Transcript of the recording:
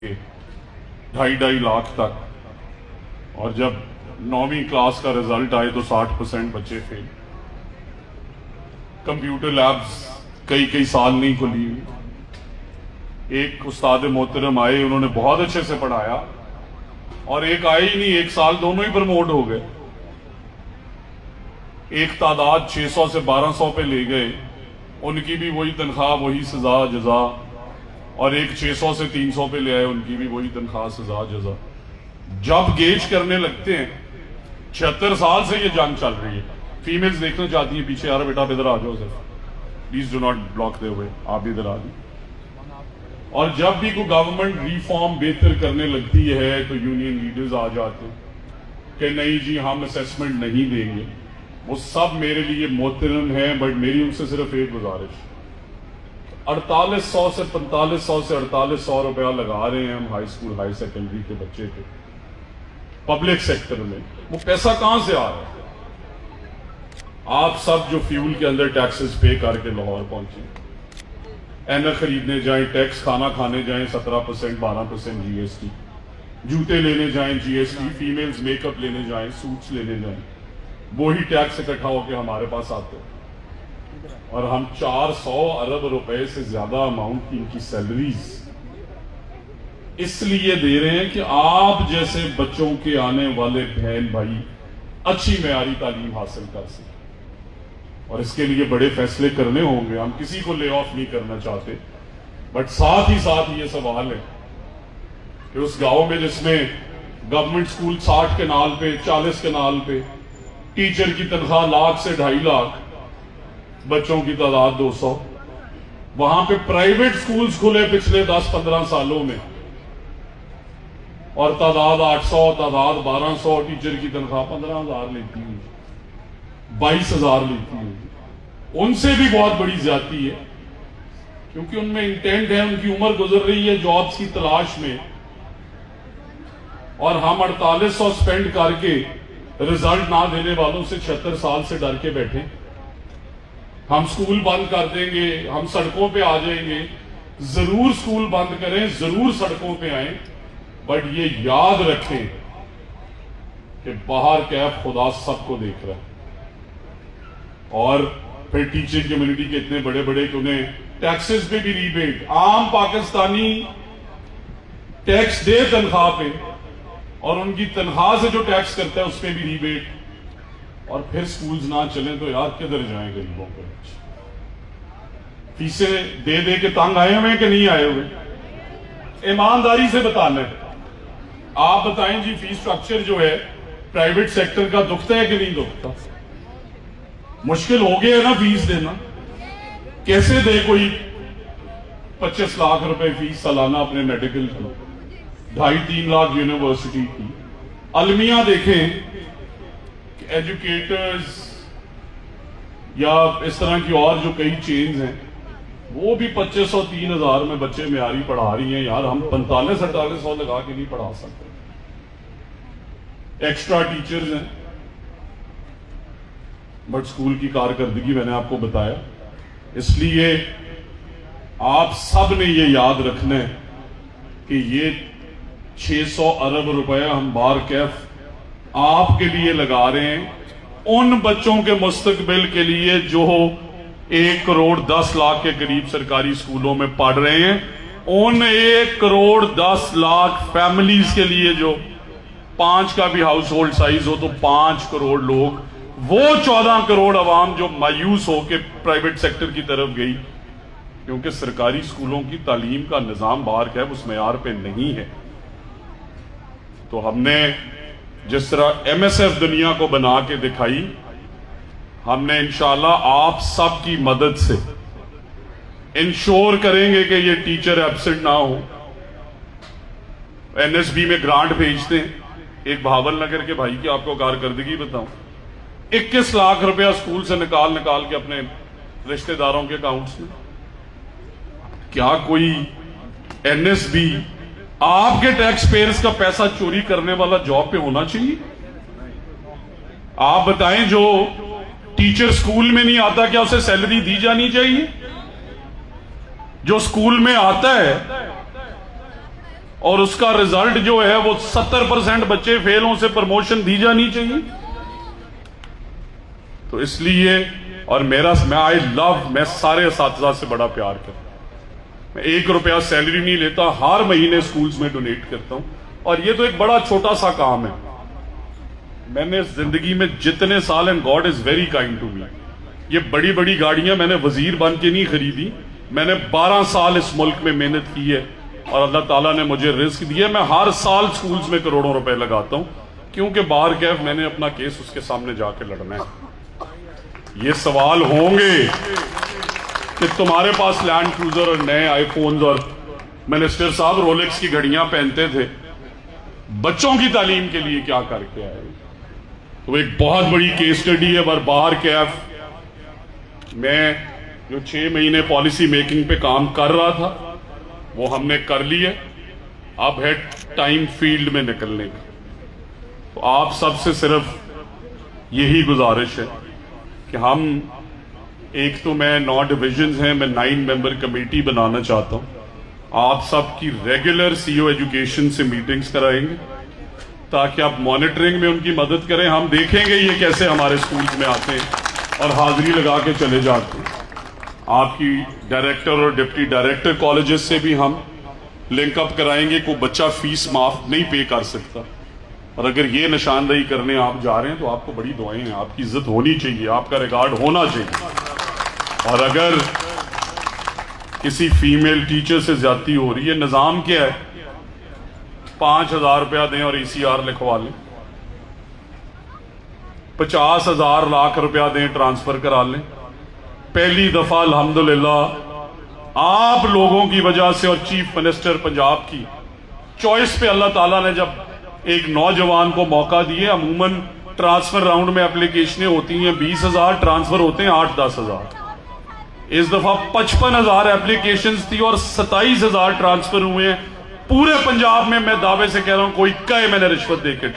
2.5 लाख तक, और जब 9वीं क्लास का रिजल्ट आए तो 60% बच्चे फेल। कंप्यूटर लैब्स कई साल नहीं खुली हुई। एक उस्ताद मोहतरम आए, उन्होंने बहुत अच्छे से पढ़ाया, और एक आए ही नहीं, 1 साल दोनों ही प्रमोट हो गए। एक तादाद 600 से 1200 पे ले गए, उनकी भी वही तनख्वाह, वही सजा जजा, और एक 600 से 300 पे ले आए, उनकी भी वही तनख्वाह, सजा जजा। जब गेज करने लगते हैं, 76 साल से ये जंग चल रही है। फीमेल्स देखना चाहती है पीछे, यार बेटा इधर आ जाओ sir, please do not block दे हुए, आप भी इधर आ जाओ। और जब भी कोई गवर्नमेंट रिफॉर्म बेहतर करने लगती है तो यूनियन लीडर्स आ जाते हैं कि नहीं जी हम असेसमेंट नहीं देंगे। वो सब मेरे लिए मोहतरम हैं, बट मेरी उनसे सिर्फ एक गुजारिश, 4800 से 4500 से 4800 रुपया लगा रहे हैं हम हाई स्कूल हाई सेकेंडरी के बच्चे के पब्लिक सेक्टर में। वो पैसा कहां से आ रहा है? आप सब जो फ्यूल के अंदर टैक्सेस पे करके लाहौर पहुंचे, एनर खरीदने जाएं, टैक्स, खाना खाने जाएं 17% 12% जीएसटी, जूते लेने जाएं जीएसटी, फीमेल्स मेकअप लेने जाएं, सूट्स लेने जाएं, वही टैक्स इकट्ठा होकर हमारे पास आते हैं। और हम 400 अरब रुपए से ज्यादा अमाउंट की इनकी सैलरीज इसलिए दे रहे हैं कि आप जैसे बच्चों के आने वाले बहन भाई अच्छी मेयारी तालीम हासिल कर सकें। और इसके लिए बड़े फैसले करने होंगे। हम किसी को ले ऑफ नहीं करना चाहते, बट साथ ही साथ ये सवाल है कि उस गांव में जिसमें गवर्नमेंट स्कूल 60 के नाल पे, 40 के नाल पे, टीचर की तनख्वाह लाख से 2.5 लाख, बच्चों की तादाद 200, वहां पे प्राइवेट स्कूल्स खुले पिछले 10-15 सालों में, और तादाद 800, तादाद 1200, टीचर की तनख्वाह 15,000 लेती हुई, 22,000 लेती हुई। उनसे भी बहुत बड़ी ज्यादती है, क्योंकि उनमें इंटेंट है, उनकी उम्र गुजर रही है जॉब्स की तलाश में, और हम 4800 स्पेंड करके रिजल्ट ना देने वालों से 76 साल से डर के बैठे। हम स्कूल बंद कर देंगे, हम सड़कों पे आ जाएंगे। जरूर स्कूल बंद करें, जरूर सड़कों पे आए, बट ये याद रखें कि बाहर कैफ खुदा सबको देख रहा है। और फिर टीचिंग कम्युनिटी के इतने बड़े बड़े कि उन्हें टैक्सेस पे भी रीबेट, आम पाकिस्तानी टैक्स दे तनख्वाह पे, और उनकी तनख्वाह से जो टैक्स करता है उस पर भी रीबेट, और फिर स्कूल्स ना चलें तो यार किधर जाएं गरीबों के बच्चे? फीसें दे दे के तंग आए हुए कि नहीं आए हुए? ईमानदारी से बताना है। आप बताएं जी, फीस स्ट्रक्चर जो है प्राइवेट सेक्टर का दुखता है कि नहीं दुखता? मुश्किल हो गया है ना फीस देना। कैसे दे कोई 25 लाख रुपए फीस सालाना अपने मेडिकल की, 2.5-3 लाख यूनिवर्सिटी की। अलमिया देखें, एजुकेटर्स या इस तरह की और जो कई चेन्स हैं, वो भी 2500-3000 में बच्चे मेयारी पढ़ा रही हैं। यार हम 4500-4800 लगा के नहीं पढ़ा सकते। एक्स्ट्रा टीचर्स हैं, बट स्कूल की कारकर्दगी मैंने आपको बताया। इसलिए आप सब ने ये याद रखना है कि ये 600 अरब रुपया हम बार कैफ आपके लिए लगा रहे हैं, उन बच्चों के मुस्तकबिल के लिए जो 1 करोड़ 10 लाख के करीब सरकारी स्कूलों में पढ़ रहे हैं। उन 1 करोड़ 10 लाख फैमिलीज के लिए, जो 5 का भी हाउस होल्ड साइज हो तो 5 करोड़ लोग, वो 14 करोड़ अवाम जो मायूस होकर प्राइवेट सेक्टर की तरफ गई, क्योंकि सरकारी स्कूलों की तालीम का निजाम बाहर का उस मेयार पे नहीं है। तो हमने जिस तरह MSF दुनिया को बना के दिखाई, हमने इंशाल्लाह आप सब की मदद से इंश्योर करेंगे कि ये टीचर एब्सेंट ना हो। NSB में ग्रांट भेजते हैं। एक भावल नगर के भाई की आपको कारकर्दगी बताऊं, 21 लाख रुपया स्कूल से निकाल के अपने रिश्तेदारों के अकाउंट्स में। क्या कोई NSB आपके टैक्स पेयर्स का पैसा चोरी करने वाला जॉब पे होना चाहिए? आप बताएं, जो टीचर स्कूल में नहीं आता क्या उसे सैलरी दी जानी चाहिए? जो स्कूल में आता है اور اس کا رزلٹ جو ہے وہ 70% بچے فیل ہوں سے پروموشن دی جانی چاہیے. تو اس لیے اور میں سارے اساتذہ سے بڑا پیار کرتا ہوں. میں 1 روپیہ سیلری نہیں لیتا, ہر مہینے سکولز میں ڈونیٹ کرتا ہوں. اور یہ تو ایک بڑا چھوٹا سا کام ہے. میں نے زندگی میں جتنے سال, and God is very kind to me, یہ بڑی بڑی گاڑیاں میں نے وزیر بن کے نہیں خریدی. میں نے 12 سال اس ملک میں محنت کی ہے اور اللہ تعالیٰ نے مجھے رزق دیا. میں ہر سال سکولز میں کروڑوں روپے لگاتا ہوں, کیونکہ بار کیف میں نے اپنا کیس اس کے سامنے جا کے لڑنا ہے. یہ سوال ہوں گے کہ تمہارے پاس لینڈ کروزر اور نئے آئی فونز, اور منسٹر صاحب رولیکس کی گھڑیاں پہنتے تھے, بچوں کی تعلیم کے لیے کیا کر کے آئے. تو ایک بہت بڑی کیس اسٹڈی ہے. بار کیف میں جو 6 مہینے پالیسی میکنگ پہ کام کر رہا تھا وہ ہم نے کر لی ہے. اب ہے ٹائم فیلڈ میں نکلنے کا. تو آپ سب سے صرف یہی گزارش ہے کہ ہم ایک تو میں 9 ڈویژنز ہیں, میں 9 ممبر کمیٹی بنانا چاہتا ہوں. آپ سب کی ریگولر سی او ایجوکیشن سے میٹنگز کرائیں گے تاکہ آپ مانیٹرنگ میں ان کی مدد کریں. ہم دیکھیں گے یہ کیسے ہمارے سکولز میں آتے ہیں اور حاضری لگا کے چلے جاتے ہیں. آپ کی ڈائریکٹر اور ڈپٹی ڈائریکٹر کالجز سے بھی ہم لنک اپ کرائیں گے. کوئی بچہ فیس معاف نہیں پے کر سکتا, اور اگر یہ نشاندہی کرنے آپ جا رہے ہیں تو آپ کو بڑی دعائیں ہیں. آپ کی عزت ہونی چاہیے, آپ کا ریکارڈ ہونا چاہیے. اور اگر کسی فیمیل ٹیچر سے زیادتی ہو رہی ہے, نظام کیا ہے, 5,000 روپیہ دیں اور ECR لکھوا لیں, 50,000 لاکھ روپیہ دیں ٹرانسفر کرا لیں. پہلی دفعہ الحمدللہ آپ لوگوں کی وجہ سے اور چیف منسٹر پنجاب کی چوائس پہ اللہ تعالیٰ نے جب ایک نوجوان کو موقع دیے. عموماً ٹرانسفر راؤنڈ میں اپلیکیشنیں ہوتی ہیں 20,000, ٹرانسفر ہوتے ہیں 8-10,000. اس دفعہ 55,000 اپلیکیشنز تھی اور 27,000 ٹرانسفر ہوئے ہیں. پورے پنجاب میں دعوے سے کہہ رہا ہوں, کوئی کہے میں نے رشوت دے کے